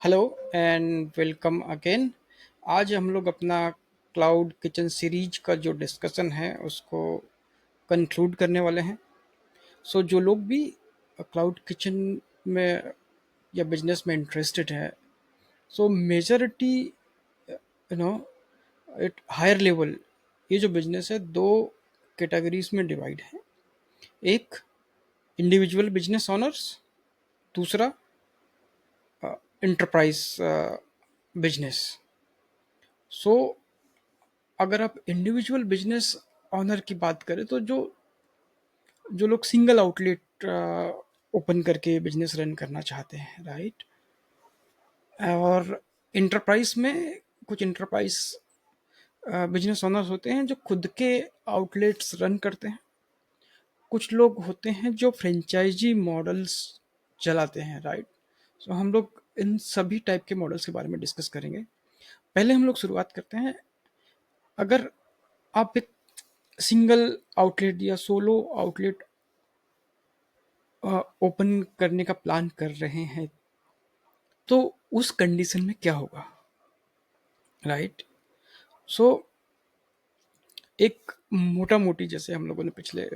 Hello and welcome again. आज हम लोग अपना क्लाउड किचन सीरीज का जो डिस्कशन है उसको कंक्लूड करने वाले हैं। जो लोग भी क्लाउड किचन में या बिजनेस में इंटरेस्टेड है, majority you know at higher level ये जो बिजनेस है दो कैटेगरीज में डिवाइड है। एक इंडिविजुअल बिजनेस ओनर्स, दूसरा इंटरप्राइज बिजनेस। सो अगर आप इंडिविजुअल बिजनेस ऑनर की बात करें तो जो जो लोग सिंगल आउटलेट ओपन करके बिजनेस रन करना चाहते हैं, राइट। और इंटरप्राइज में कुछ इंटरप्राइज बिजनेस ओनर्स होते हैं जो खुद के आउटलेट्स रन करते हैं। कुछ लोग होते हैं जो फ्रेंचाइजी मॉडल्स चलाते हैं, राइट। हम लोग इन सभी टाइप के मॉडल्स के बारे में डिस्कस करेंगे। पहले हम लोग शुरुआत करते हैं। अगर आप एक सिंगल आउटलेट या सोलो आउटलेट ओपन करने का प्लान कर रहे हैं तो उस कंडीशन में क्या होगा, राइट। सो एक मोटा मोटी, जैसे हम लोगों ने पिछले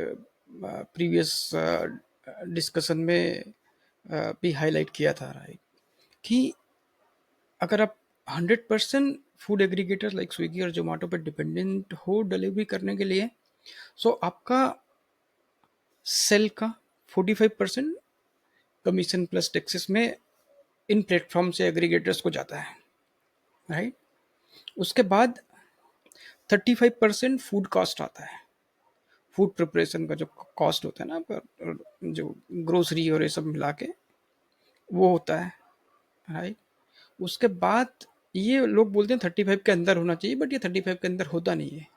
प्रीवियस डिस्कशन में भी हाईलाइट किया था, राइट, कि अगर आप 100% फूड एग्रीगेटर लाइक स्विगी और जोमेटो पर डिपेंडेंट हो डिलीवरी करने के लिए, आपका सेल का 45% कमीशन प्लस टैक्सेस में इन प्लेटफॉर्म से एग्रीगेटर्स को जाता है, राइट। उसके बाद 35% फूड कॉस्ट आता है। फूड प्रिपरेशन का जो कॉस्ट होता है ना आपका, जो ग्रोसरी और ये सब मिला के वो होता है, राइट। उसके बाद ये लोग बोलते हैं 35 के अंदर होना चाहिए, बट ये 35 के अंदर होता नहीं है।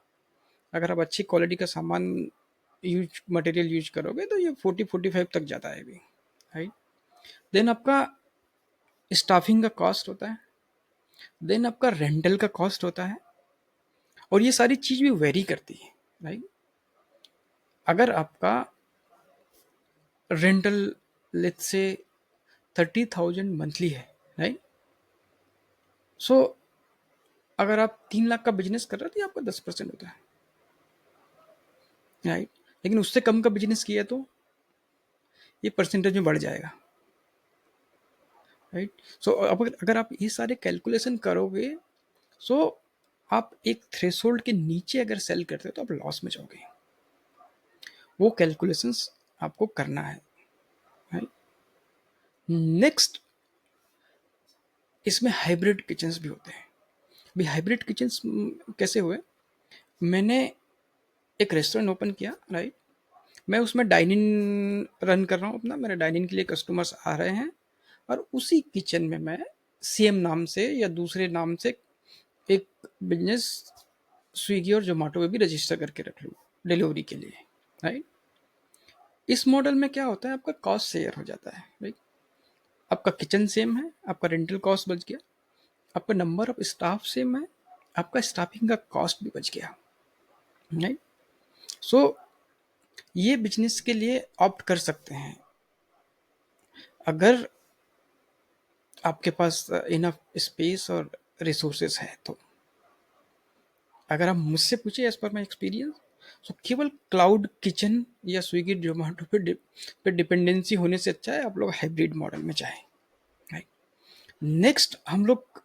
अगर आप अच्छी क्वालिटी का सामान यूज मटेरियल यूज करोगे तो ये 40-45 तक जाता है अभी, राइट। देन आपका स्टाफिंग का कॉस्ट होता है, देन आपका रेंटल का कॉस्ट होता है, और ये सारी चीज़ भी वेरी करती है, राइट। अगर आपका रेंटल लेट्स से 30,000 मंथली है, राइट। सो अगर आप 3 लाख का बिजनेस कर रहे हो तो ये आपका 10% होता है, राइट। लेकिन उससे कम का बिजनेस किया तो ये परसेंटेज में बढ़ जाएगा, राइट। अगर अगर आप ये सारे कैलकुलेशन करोगे, सो आप एक थ्रेशोल्ड के नीचे अगर सेल करते हो तो आप लॉस में जाओगे। वो कैलकुलेशंस आपको करना है, राइट। नेक्स्ट, इसमें हाइब्रिड किचन्स भी होते हैं। अभी हाइब्रिड किचन्स कैसे हुए? मैंने एक रेस्टोरेंट ओपन किया, राइट। मैं उसमें डाइनिंग रन कर रहा हूँ अपना, मेरे डाइनिंग के लिए कस्टमर्स आ रहे हैं, और उसी किचन में मैं सेम नाम से या दूसरे नाम से एक बिजनेस स्विगी और जोमेटो पे भी रजिस्टर करके रख लूँ डिलीवरी के लिए, राइट। इस मॉडल में क्या होता है, आपका कॉस्ट शेयर हो जाता है, राइट। आपका किचन सेम है, आपका रेंटल कॉस्ट बच गया, आपका नंबर ऑफ स्टाफ सेम है, आपका स्टाफिंग का कॉस्ट भी बच गया, राइट। सो ये बिजनेस के लिए ऑप्ट कर सकते हैं अगर आपके पास इनफ स्पेस और रिसोर्सेस है तो। अगर आप मुझसे पूछे एज पर माई एक्सपीरियंस, केवल क्लाउड किचन या स्विगी जोमेटो पे डिपेंडेंसी होने से अच्छा है आप लोग हाइब्रिड मॉडल में जाएं, राइट। नेक्स्ट हम लोग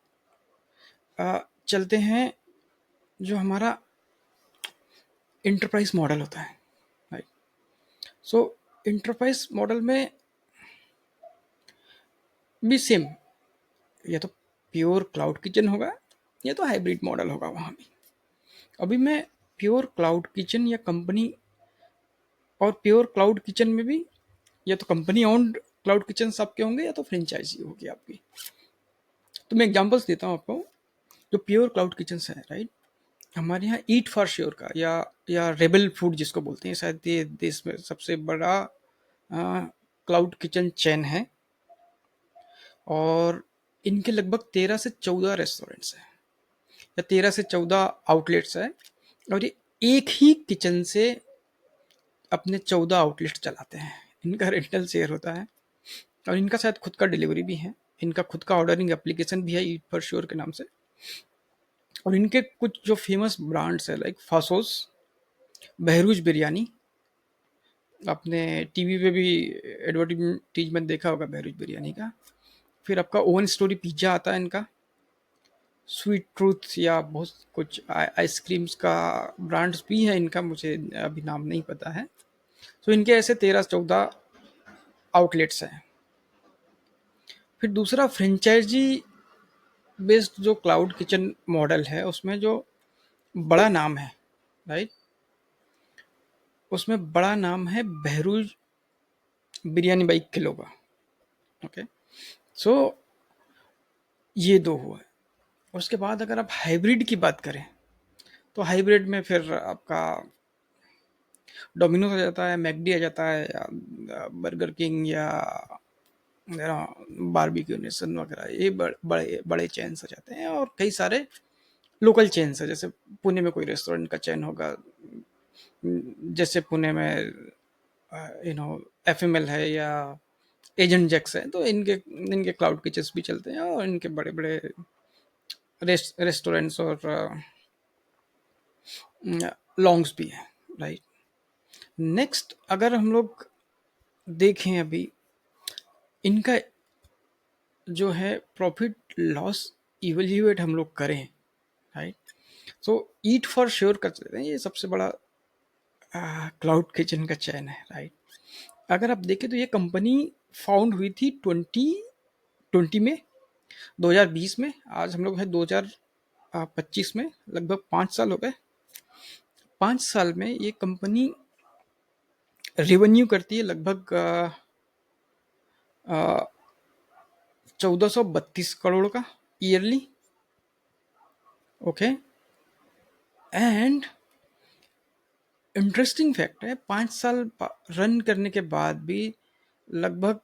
चलते हैं जो हमारा इंटरप्राइज मॉडल होता है, राइट। इंटरप्राइज मॉडल में भी सेम, या तो प्योर क्लाउड किचन होगा या तो हाइब्रिड मॉडल होगा वहाँ भी। अभी मैं प्योर क्लाउड किचन या कंपनी, और प्योर क्लाउड किचन में भी या तो कंपनी ओन्ड क्लाउड किचन आपके होंगे या तो फ्रेंचाइजी होगी आपकी। तो मैं एग्जांपल्स देता हूँ आपको। जो प्योर क्लाउड किचन है, राइट, हमारे यहाँ ईट फॉर श्योर का या रेबल फूड जिसको बोलते हैं, शायद ये देश में सबसे बड़ा क्लाउड किचन चेन है, और इनके लगभग 13 से 14 रेस्टोरेंट्स हैं या 13 से 14 आउटलेट्स हैं, और ये एक ही किचन से अपने 14 आउटलेट चलाते हैं। इनका रेंटल शेयर होता है, और इनका शायद खुद का डिलीवरी भी है इनका खुद का ऑर्डरिंग एप्लीकेशन भी है ईट फॉर श्योर के नाम से। और इनके कुछ जो फेमस ब्रांड्स है लाइक फासोस, बहरूज बिरयानी, आपने टीवी पे भी एडवर्टीजमेंट देखा होगा बहरूज बिरयानी का। फिर आपका ओवन स्टोरी पिज्ज़ा आता है इनका, स्वीट ट्रूथ या बहुत कुछ आइसक्रीम्स का ब्रांड्स भी है इनका, मुझे अभी नाम नहीं पता है। तो इनके ऐसे 13-14 आउटलेट्स हैं। फिर दूसरा फ्रेंचाइजी बेस्ड जो क्लाउड किचन मॉडल है उसमें जो बड़ा नाम है, राइट, उसमें बड़ा नाम है बहरूज बिरयानी बाई किलो का। ओके, सो ये दो हुआ है। उसके बाद अगर आप हाइब्रिड की बात करें तो हाइब्रिड में फिर आपका डोमिनोज आ जाता है, मैकडी आ जाता है, या बर्गर किंग, या बारबेक्यू नेशन वगैरह, ये बड़े बड़े चेन्स आ जाते हैं। और कई सारे लोकल चेन्स है, जैसे पुणे में कोई रेस्टोरेंट का चेन होगा, जैसे पुणे में एफएमएल है या एजेंट जैक्स है, तो इनके इनके क्लाउड किचन्स भी चलते हैं और इनके बड़े बड़े रेस्टोरेंट्स और लॉन्ग्स भी हैं, राइट। नेक्स्ट अगर हम लोग देखें अभी इनका जो है प्रॉफिट लॉस इवेल्युएट हम लोग करें, right, so eat for sure कर सकते हैं, ये सबसे बड़ा क्लाउड किचन का चैन है, राइट। अगर आप देखें तो ये कंपनी फाउंड हुई थी 2020 में, 2020 में, आज हम लोग हैं 2025 में, लगभग 5 साल हो गए। 5 साल में ये कंपनी रेवेन्यू करती है लगभग 1432 करोड़ का yearly. Okay, and interesting fact है, 5 साल रन करने के बाद भी लगभग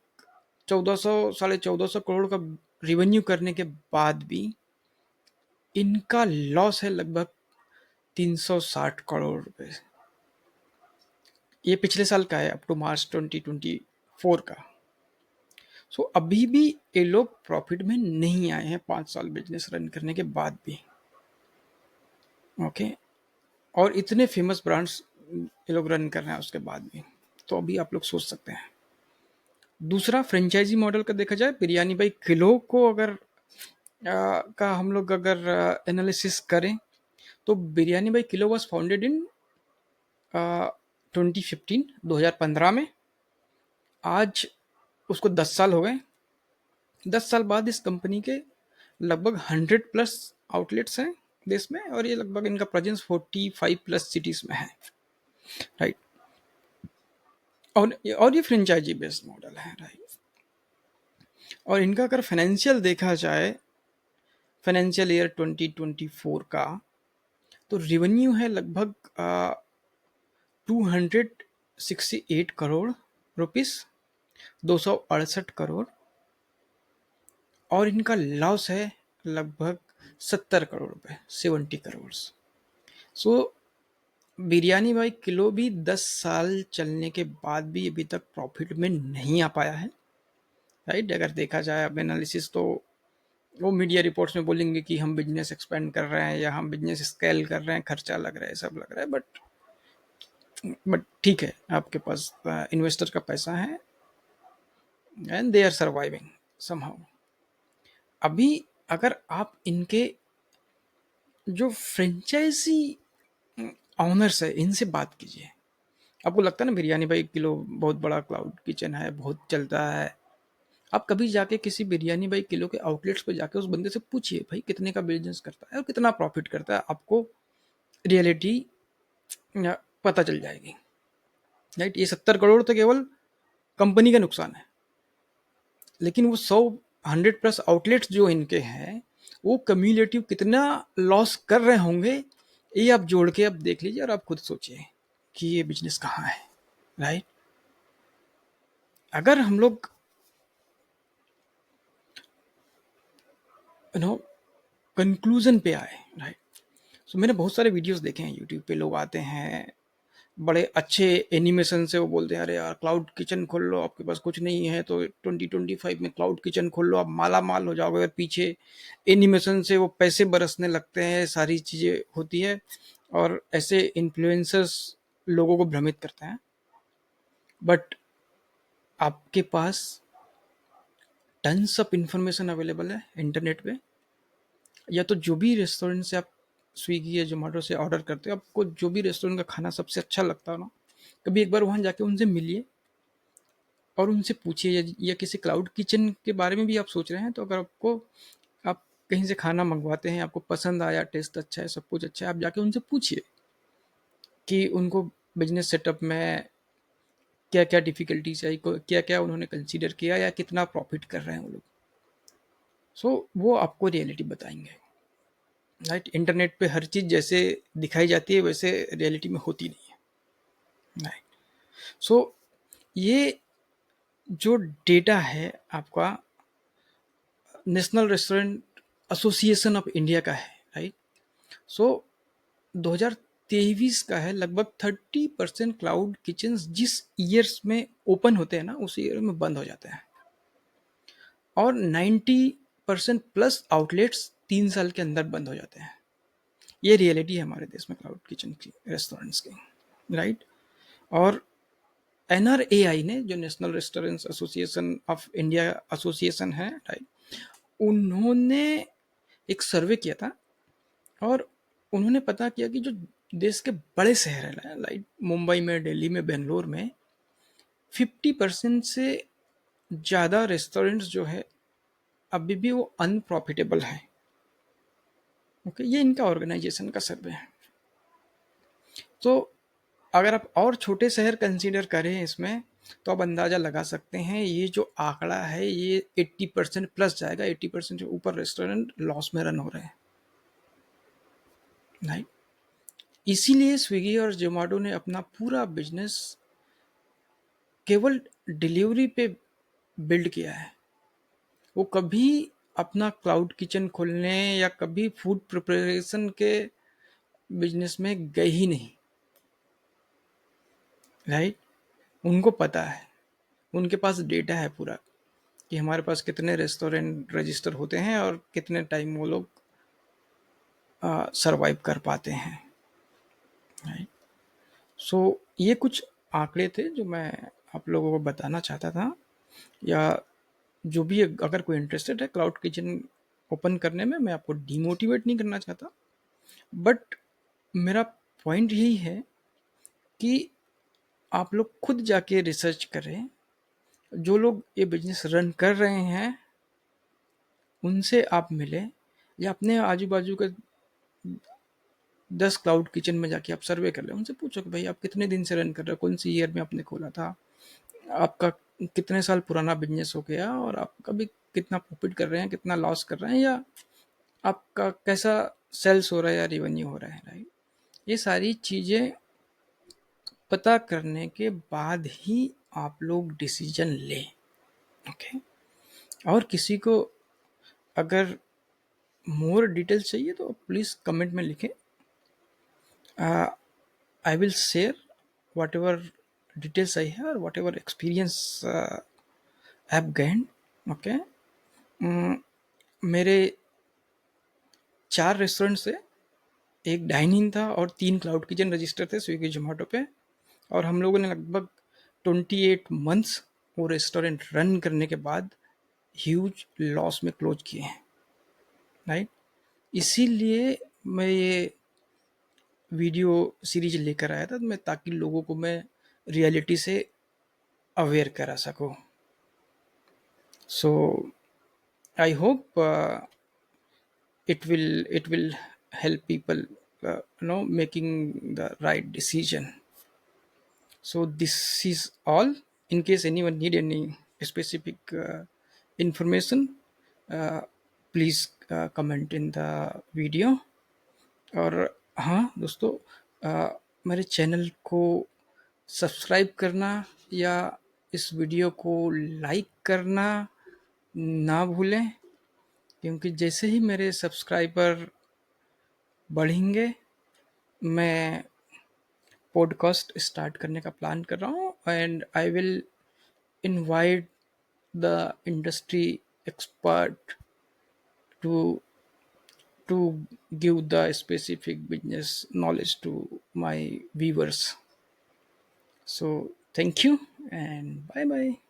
1400 1450 करोड़ का रेवेन्यू करने के बाद भी इनका लॉस है लगभग 360 करोड़ रुपए। ये पिछले साल का है, अप टू मार्च 2024 का। सो अभी भी ये लोग प्रॉफिट में नहीं आए हैं 5 साल बिजनेस रन करने के बाद भी। ओके, और इतने फेमस ब्रांड्स ये लोग रन कर रहे हैं उसके बाद भी, तो अभी आप लोग सोच सकते हैं। दूसरा फ्रेंचाइजी मॉडल का देखा जाए, बिरयानी बाई किलो को अगर का हम लोग अगर एनालिसिस करें तो biryani by kilo was founded in 2015, 2015 में। आज उसको 10 साल हो गए। 10 साल बाद इस कंपनी के लगभग 100+ आउटलेट्स हैं देश में, और ये लगभग इनका प्रेजेंस 45+ सिटीज में है, राइट। और ये फ्रेंचाइजी बेस्ड मॉडल है, राइट। और इनका अगर फाइनेंशियल देखा जाए, फाइनेंशियल ईयर 2024 का, तो रेवेन्यू है लगभग 268 करोड़ रुपीस, 268 करोड़। और इनका लॉस है लगभग 70 करोड़ रुपए, 70 करोड़। सो बिरयानी बाई किलो भी 10 साल चलने के बाद भी अभी तक प्रॉफिट में नहीं आ पाया है, राइट। अगर देखा जाए अब एनालिसिस, तो वो मीडिया रिपोर्ट्स में बोलेंगे कि हम बिजनेस एक्सपेंड कर रहे हैं या हम बिजनेस स्केल कर रहे हैं, खर्चा लग रहा है, सब लग रहा है, बट ठीक है, आपके पास इन्वेस्टर का पैसा है and they are surviving somehow. अभी अगर आप इनके जो फ्रेंचाइजी ऑनर्स है इनसे बात कीजिए, आपको लगता है ना बिरयानी भाई किलो बहुत बड़ा क्लाउड किचन है, बहुत चलता है। आप कभी जाके किसी बिरयानी भाई किलो के आउटलेट्स पे जाके उस बंदे से पूछिए भाई कितने का बिजनेस करता है और कितना प्रॉफिट करता है, आपको रियलिटी पता चल जाएगी, राइट। ये 70 करोड़ तो केवल कंपनी का नुकसान है, लेकिन वो 100+ आउटलेट्स जो इनके हैं वो कम्युलेटिव कितना लॉस कर रहे होंगे, ये आप जोड़ के आप देख लीजिए और आप खुद सोचिए कि ये बिजनेस कहाँ है, राइट। अगर हम लोग कंक्लूजन पे आए, राइट, सो मैंने बहुत सारे वीडियोस देखे हैं यूट्यूब पे, लोग आते हैं बड़े अच्छे एनिमेशन से वो बोलते हैं, अरे यार क्लाउड किचन खोल लो, आपके पास कुछ नहीं है तो 2025 में क्लाउड किचन खोल लो, आप माला माल हो जाओगे। और पीछे एनिमेशन से वो पैसे बरसने लगते हैं, सारी चीज़ें होती है, और ऐसे इन्फ्लुएंसर्स लोगों को भ्रमित करते हैं। बट आपके पास टन्स ऑफ इंफॉर्मेशन अवेलेबल है इंटरनेट पे। या तो जो भी रेस्टोरेंट से आप स्विगी या जोमेटो से ऑर्डर करते हो, आपको जो भी रेस्टोरेंट का खाना सबसे अच्छा लगता हो ना, कभी एक बार वहाँ जाके उनसे मिलिए और उनसे पूछिए। या किसी क्लाउड किचन के बारे में भी आप सोच रहे हैं, तो अगर आपको, आप कहीं से खाना मंगवाते हैं, आपको पसंद आया, टेस्ट अच्छा है, सब कुछ अच्छा है, आप जाके उनसे पूछिए कि उनको बिजनेस सेटअप में क्या क्या डिफिकल्टीज आई, क्या क्या उन्होंने कंसीडर किया, या कितना प्रॉफिट कर रहे हैं वो लोग। सो वो आपको रियलिटी बताएंगे। राइट, इंटरनेट पे हर चीज़ जैसे दिखाई जाती है वैसे रियलिटी में होती नहीं है। राइट। सो ये जो डेटा है आपका national restaurant association of India का है। राइट। सो 2023 का है, लगभग 30% क्लाउड किचन जिस ईयर्स में ओपन होते हैं ना, उस ईयर में बंद हो जाते हैं। और 90% प्लस आउटलेट्स 3 साल के अंदर बंद हो जाते हैं। ये रियलिटी है हमारे देश में क्लाउड किचन की, रेस्टोरेंट्स की। राइट। और एनआरएआई ने, जो national restaurants association of India association है, राइट, उन्होंने एक सर्वे किया था। और उन्होंने पता किया कि जो देश के बड़े शहर हैं, लाइक मुंबई में, दिल्ली में, बेंगलोर में, 50% से ज़्यादा रेस्टोरेंट्स जो है अभी भी वो अनप्रॉफिटेबल हैं। ओके, ये इनका ऑर्गेनाइजेशन का सर्वे है। तो अगर आप और छोटे शहर कंसीडर करें इसमें, तो आप अंदाज़ा लगा सकते हैं ये जो आंकड़ा है ये 80% प्लस जाएगा। 80% से ऊपर रेस्टोरेंट लॉस में रन हो रहे हैं। राइट। इसीलिए स्विगी और जोमेटो ने अपना पूरा बिजनेस केवल डिलीवरी पे बिल्ड किया है। वो कभी अपना क्लाउड किचन खोलने या कभी फूड प्रिपरेशन के बिजनेस में गए ही नहीं। राइट। उनको पता है, उनके पास डेटा है पूरा, कि हमारे पास कितने रेस्टोरेंट रजिस्टर होते हैं और कितने टाइम वो लोग सरवाइव कर पाते हैं। राइट। सो ये कुछ आंकड़े थे जो मैं आप लोगों को बताना चाहता था। या जो भी, अगर कोई इंटरेस्टेड है क्लाउड किचन ओपन करने में, मैं आपको डिमोटिवेट नहीं करना चाहता, बट मेरा पॉइंट यही है कि आप लोग खुद जाके रिसर्च करें। जो लोग ये बिजनेस रन कर रहे हैं उनसे आप मिलें, या अपने आजू बाजू के 10 क्लाउड किचन में जाके आप सर्वे कर लें। उनसे पूछो कि भाई आप कितने दिन से रन कर रहे हो, कौन सी ईयर में आपने खोला था, आपका कितने साल पुराना बिजनेस हो गया, और आप कभी कितना प्रॉफिट कर रहे हैं, कितना लॉस कर रहे हैं, या आपका कैसा सेल्स हो रहा है या रेवेन्यू हो रहा है। राइट। ये सारी चीज़ें पता करने के बाद ही आप लोग डिसीजन लें। ओके। और किसी को अगर मोर डिटेल्स चाहिए तो प्लीज़ कमेंट में लिखें। I will share what ever details आई है और what ever experience I have gained. Okay. मेरे 4 रेस्टोरेंट से, एक डाइनिंग था और 3 क्लाउड किचन रजिस्टर थे स्विगी जोमेटो पे। और हम लोगों ने लगभग 28 मंथ्स वो रेस्टोरेंट रन करने के बाद ह्यूज लॉस में क्लोज किए हैं। राइट। इसीलिए मैं ये वीडियो सीरीज लेकर आया था, ताकि लोगों को मैं रियलिटी से अवेयर करा सकूं। So I hope it will help people making the right decision. So this is all. In case anyone need any specific information, uh, please comment in the video. और हाँ दोस्तों, मेरे चैनल को subscribe करना या इस वीडियो को like करना ना भूलें, क्योंकि जैसे ही मेरे सब्सक्राइबर बढ़ेंगे मैं पॉडकास्ट स्टार्ट करने का प्लान कर रहा हूँ, and I will invite the industry expert to give the specific business knowledge to my viewers. So thank you and bye bye.